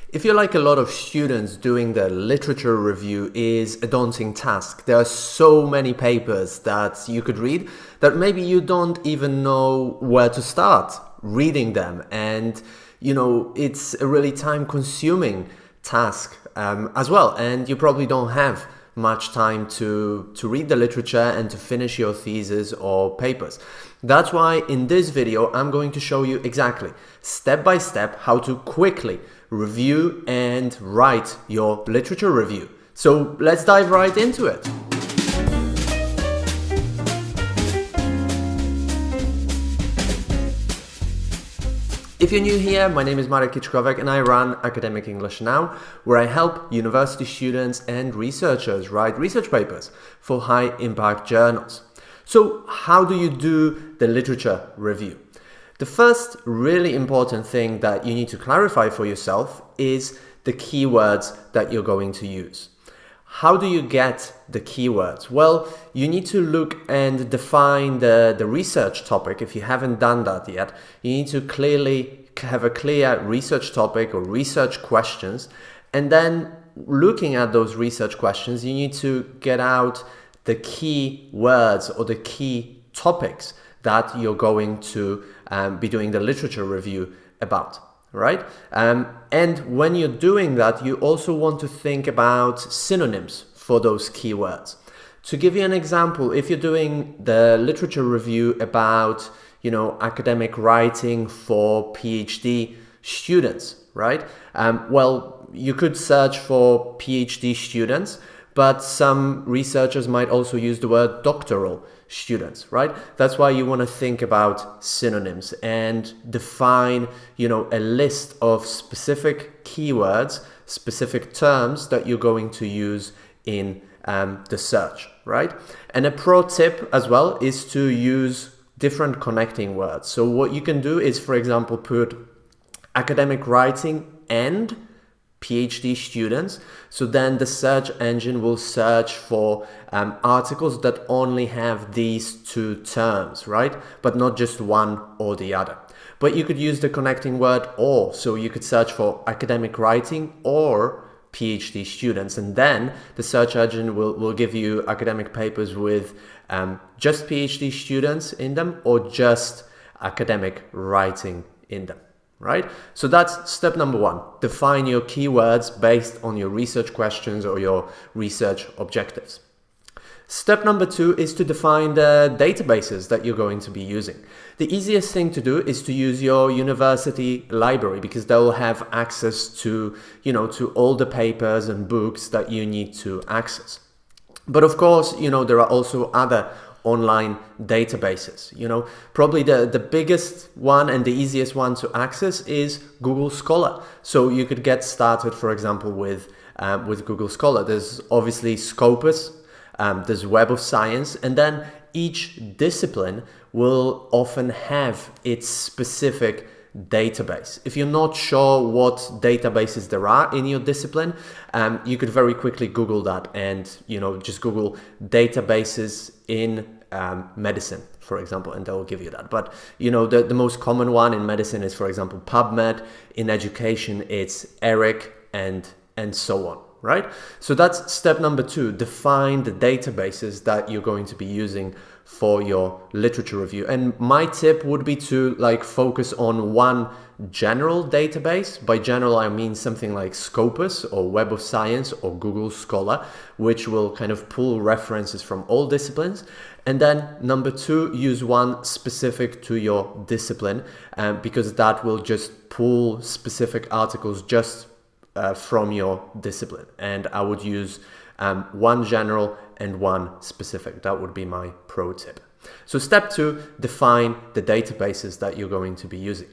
If you're like a lot of students, doing the literature review is a daunting task. There are so many papers that you could read that maybe you don't even know where to start reading them. And, it's a really time-consuming task as well. And you probably don't have much time to read the literature and to finish your thesis or papers. That's why in this video, I'm going to show you exactly, step by step, how to quickly review and write your literature review. So let's dive right into it. If you're new here, my name is Marek Kiczkowiak and I run Academic English Now, where I help university students and researchers write research papers for high-impact journals. So how do you do the literature review? The first really important thing that you need to clarify for yourself is the keywords that you're going to use. How do you get the keywords? Well, you need to look and define the research topic. If you haven't done that yet, you need to clearly have a clear research topic or research questions. And then looking at those research questions, you need to get out the key words or the key topics that you're going to be doing the literature review about, right? And when you're doing that, you also want to think about synonyms for those keywords. To give you an example, if you're doing the literature review about, academic writing for PhD students, right? Well, you could search for PhD students, but some researchers might also use the word doctoral students, right? That's why you want to think about synonyms and define, a list of specific keywords, specific terms that you're going to use in the search, right? And a pro tip as well is to use different connecting words. So what you can do is, for example, put academic writing and PhD students. So then the search engine will search for articles that only have these two terms, right? But not just one or the other. But you could use the connecting word or. So you could search for academic writing or PhD students. And then the search engine will give you academic papers with just PhD students in them or just academic writing in them. Right? So that's step number one. Define your keywords based on your research questions or your research objectives. Step number two is to define the databases that you're going to be using. The easiest thing to do is to use your university library because they'll have access to, to all the papers and books that you need to access. But of course, there are also other online databases. Probably the biggest one and the easiest one to access is Google Scholar. So you could get started, for example, with Google Scholar. There's obviously Scopus, there's Web of Science, and then each discipline will often have its specific database. If you're not sure what databases there are in your discipline, you could very quickly Google that and just Google databases in medicine, for example, and they'll give you that. But the most common one in medicine is, for example, PubMed. In education, it's ERIC and so on, right? So that's step number two. Define the databases that you're going to be using for your literature review. And my tip would be to focus on one general database. By general, I mean something like Scopus or Web of Science or Google Scholar, which will kind of pull references from all disciplines. And then number two, use one specific to your discipline, because that will just pull specific articles just from your discipline. And I would use one general and one specific. That would be my pro tip. So step two, define the databases that you're going to be using.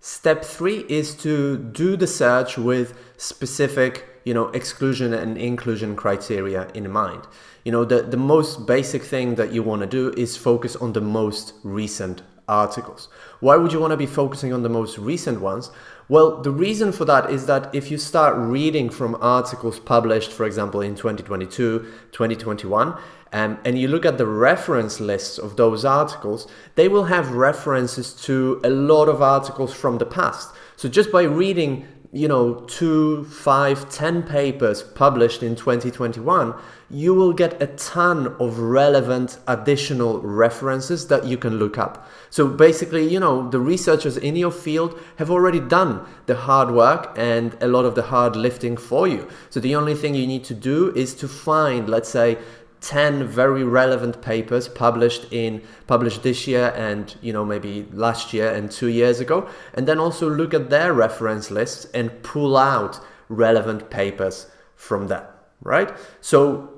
Step three is to do the search with specific, exclusion and inclusion criteria in mind. The most basic thing that you want to do is focus on the most recent articles. Why would you want to be focusing on the most recent ones? Well, the reason for that is that if you start reading from articles published, for example, in 2022, 2021, and you look at the reference lists of those articles, they will have references to a lot of articles from the past. So just by reading 2, 5, 10 papers published in 2021, you will get a ton of relevant additional references that you can look up. So basically, the researchers in your field have already done the hard work and a lot of the hard lifting for you. So the only thing you need to do is to find, let's say, 10 very relevant papers published this year and maybe last year and 2 years ago, and then also look at their reference lists and pull out relevant papers from that, right? So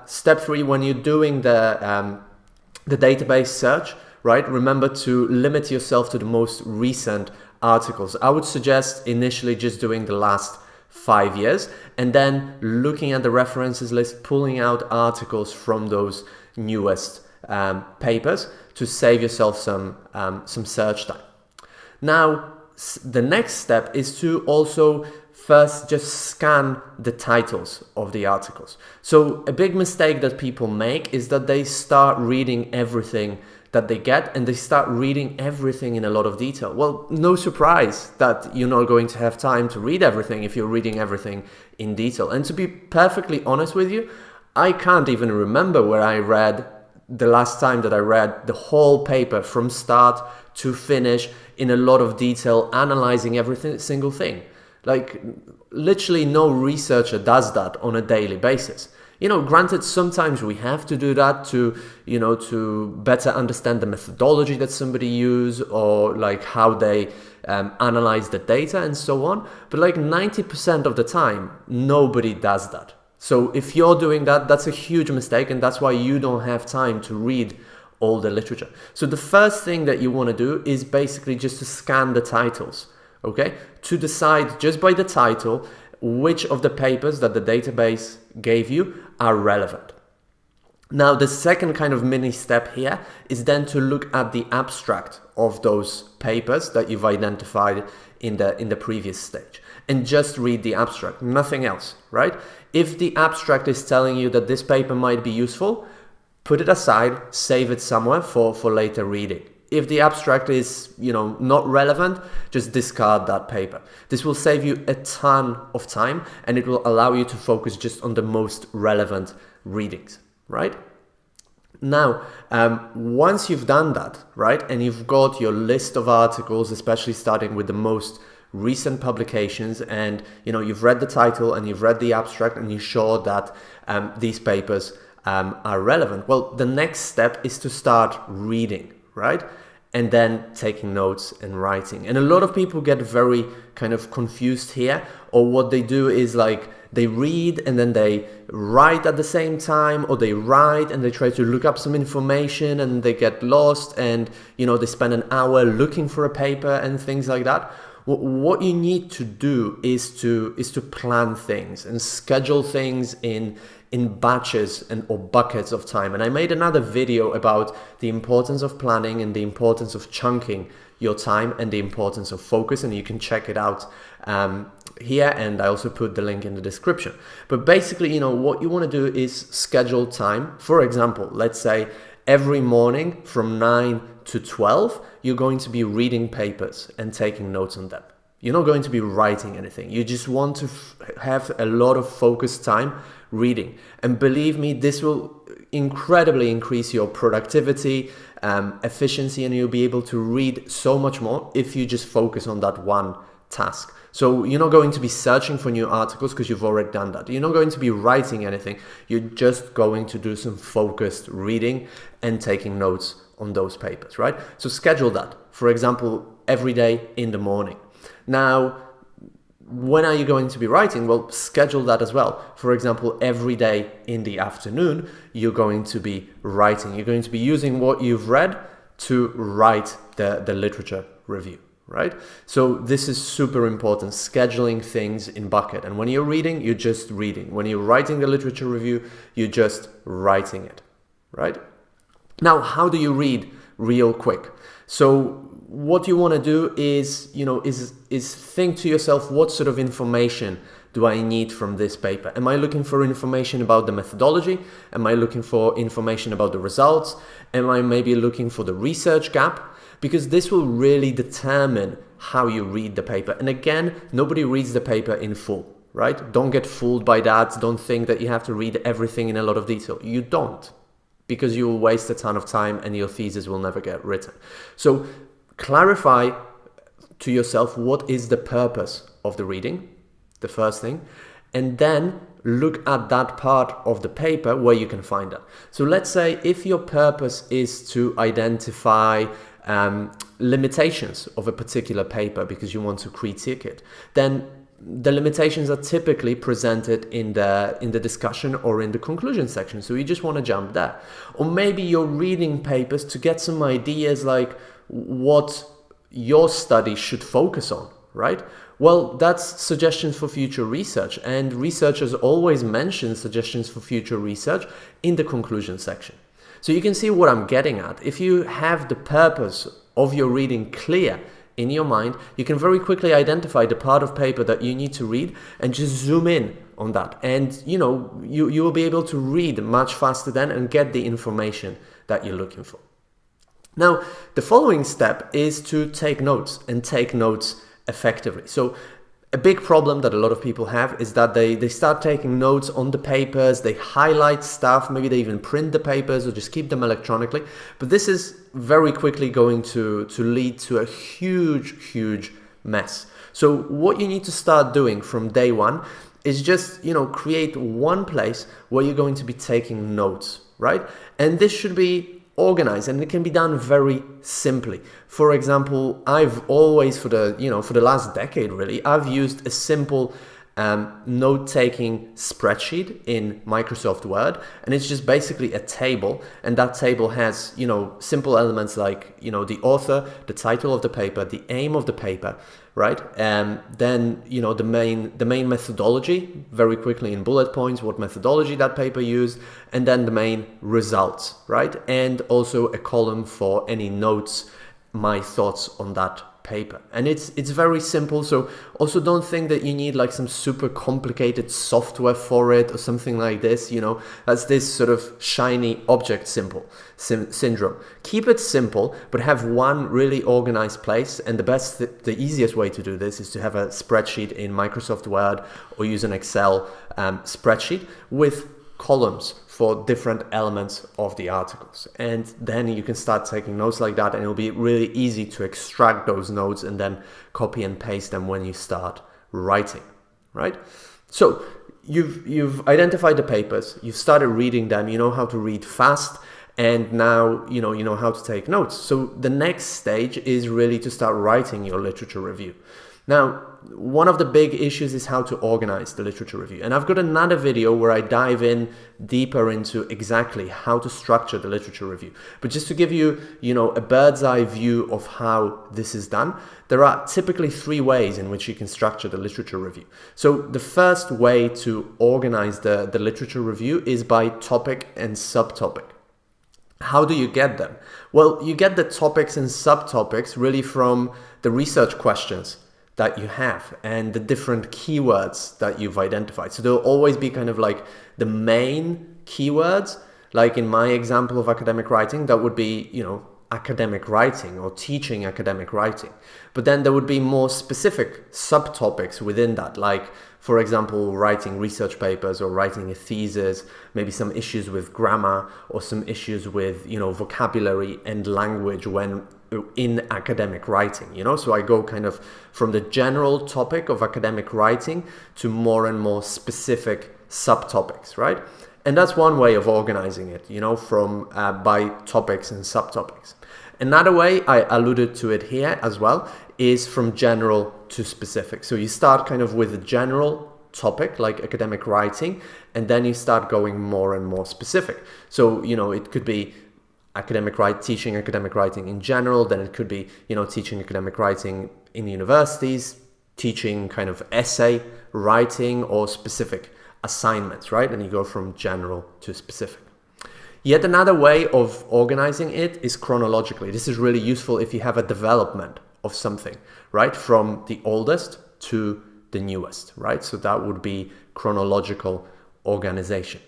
step 3, when you're doing the database search, right, remember to limit yourself to the most recent articles. I would suggest initially just doing the last 5 years, and then looking at the references list, pulling out articles from those newest papers to save yourself some search time. Now, the next step is to also first just scan the titles of the articles. So a big mistake that people make is that they start reading everything that they get, and they start reading everything in a lot of detail. Well, no surprise that you're not going to have time to read everything if you're reading everything in detail. And to be perfectly honest with you, I can't even remember where I read the last time that I read the whole paper from start to finish in a lot of detail, analyzing every single thing. Like, literally no researcher does that on a daily basis. Granted, sometimes we have to do that to better understand the methodology that somebody used, or like how they analyze the data and so on. But like 90% of the time, nobody does that. So if you're doing that, that's a huge mistake, and that's why you don't have time to read all the literature. So the first thing that you want to do is basically just to scan the titles, okay? To decide just by the title which of the papers that the database gave you are relevant. Now, the second kind of mini step here is then to look at the abstract of those papers that you've identified in the previous stage, and just read the abstract, nothing else, right? If the abstract is telling you that this paper might be useful, put it aside, save it somewhere for later reading. If the abstract is, not relevant, just discard that paper. This will save you a ton of time, and it will allow you to focus just on the most relevant readings, right? Now, once you've done that, right, and you've got your list of articles, especially starting with the most recent publications, and you've read the title and you've read the abstract, and you're sure that these papers are relevant, well, the next step is to start reading, right? And then taking notes and writing. And a lot of people get very kind of confused here, or what they do is like they read and then they write at the same time, or they write and they try to look up some information and they get lost, and they spend an hour looking for a paper and things like that. What you need to do is to plan things and schedule things in batches or buckets of time. And I made another video about the importance of planning and the importance of chunking your time and the importance of focus, and you can check it out here, and I also put the link in the description. But basically, what you want to do is schedule time. For example, let's say every morning from 9 to 12, you're going to be reading papers and taking notes on them. You're not going to be writing anything. You just want to have a lot of focused time reading. And believe me, this will incredibly increase your productivity, efficiency, and you'll be able to read so much more if you just focus on that one task. So you're not going to be searching for new articles because you've already done that. You're not going to be writing anything. You're just going to do some focused reading and taking notes on those papers, right? So schedule that, for example, every day in the morning. Now, when are you going to be writing? Well, schedule that as well. For example, every day in the afternoon, you're going to be writing. You're going to be using what you've read to write the literature review, right? So this is super important, scheduling things in bucket. And when you're reading, you're just reading. When you're writing the literature review, you're just writing it, right? Now, how do you read real quick? So what you want to do is, is think to yourself, what sort of information do I need from this paper? Am I looking for information about the methodology? Am I looking for information about the results? Am I maybe looking for the research gap? because this will really determine how you read the paper. And again, nobody reads the paper in full, right? Don't get fooled by that. Don't think that you have to read everything in a lot of detail. You don't, because you will waste a ton of time and your thesis will never get written. So clarify to yourself what is the purpose of the reading, the first thing, and then look at that part of the paper where you can find that. So let's say if your purpose is to identify limitations of a particular paper because you want to critique it, then the limitations are typically presented in the discussion or in the conclusion section. So you just want to jump there. Or maybe you're reading papers to get some ideas like what your study should focus on, right? Well, that's suggestions for future research, and researchers always mention suggestions for future research in the conclusion section. So you can see what I'm getting at. If you have the purpose of your reading clear in your mind, you can very quickly identify the part of paper that you need to read and just zoom in on that. And you will be able to read much faster then and get the information that you're looking for. Now, the following step is to take notes, and take notes effectively. So a big problem that a lot of people have is that they start taking notes on the papers, they highlight stuff, maybe they even print the papers or just keep them electronically. But this is very quickly going to lead to a huge mess. So what you need to start doing from day one is just, create one place where you're going to be taking notes, right? And this should be organized, and it can be done very simply. For example, I've always, for the last decade really, I've used a simple note-taking spreadsheet in Microsoft Word, and it's just basically a table, and that table has simple elements like the author, the title of the paper, the aim of the paper, right? And then the main methodology, very quickly in bullet points, what methodology that paper used, and then the main results, right? And also a column for any notes, my thoughts on that paper. And it's very simple. So also don't think that you need like some super complicated software for it or something like this. That's this sort of shiny object syndrome. Keep it simple, but have one really organized place. And the easiest way to do this is to have a spreadsheet in Microsoft Word or use an Excel spreadsheet with columns for different elements of the articles. And then you can start taking notes like that, and it'll be really easy to extract those notes and then copy and paste them when you start writing, right? So you've identified the papers, you've started reading them, you know how to read fast, and now you know how to take notes. So the next stage is really to start writing your literature review. Now, one of the big issues is how to organize the literature review. And I've got another video where I dive in deeper into exactly how to structure the literature review. But just to give you, a bird's eye view of how this is done, there are typically 3 ways in which you can structure the literature review. So the first way to organize the literature review is by topic and subtopic. How do you get them? Well, you get the topics and subtopics really from the research questions that you have and the different keywords that you've identified. So there'll always be kind of like the main keywords, like in my example of academic writing, that would be, academic writing or teaching academic writing. But then there would be more specific subtopics within that, like, for example, writing research papers or writing a thesis, maybe some issues with grammar or some issues with, vocabulary and language when in academic writing, so I go kind of from the general topic of academic writing to more and more specific subtopics, right? And that's one way of organizing it, from by topics and subtopics. Another way, I alluded to it here as well, is from general to specific. So you start kind of with a general topic like academic writing, and then you start going more and more specific. So, it could be teaching academic writing in general, then it could be, teaching academic writing in universities, teaching kind of essay writing or specific assignments, right? And you go from general to specific. Yet another way of organizing it is chronologically. This is really useful if you have a development of something, right? From the oldest to the newest, right? So that would be chronological organization.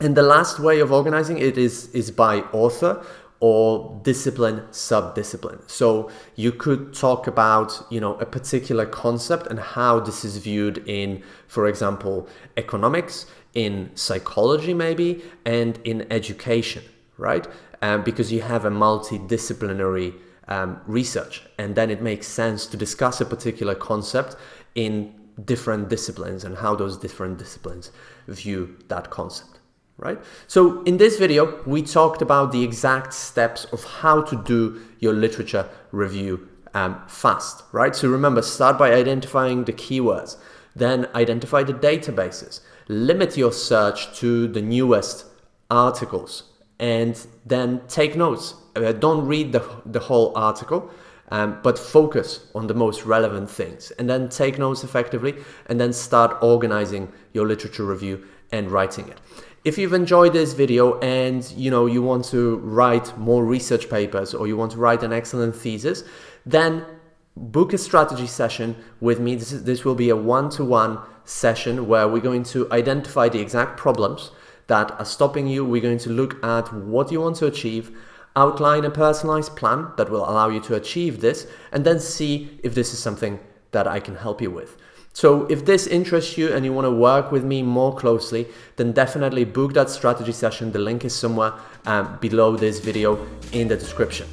And the last way of organizing it is by author or discipline, sub-discipline. So you could talk about, a particular concept and how this is viewed in, for example, economics, in psychology maybe, and in education, right? Because you have a multidisciplinary research, and then it makes sense to discuss a particular concept in different disciplines and how those different disciplines view that concept, right? So in this video, we talked about the exact steps of how to do your literature review fast, right? So remember, start by identifying the keywords, then identify the databases, limit your search to the newest articles, and then take notes. Don't read the whole article, but focus on the most relevant things, and then take notes effectively, and then start organizing your literature review and writing it. If you've enjoyed this video and you want to write more research papers, or you want to write an excellent thesis, then book a strategy session with me. This will be a one-to-one session where we're going to identify the exact problems that are stopping you. We're going to look at what you want to achieve, outline a personalized plan that will allow you to achieve this, and then see if this is something that I can help you with. So if this interests you and you want to work with me more closely, then definitely book that strategy session. The link is somewhere below this video in the description.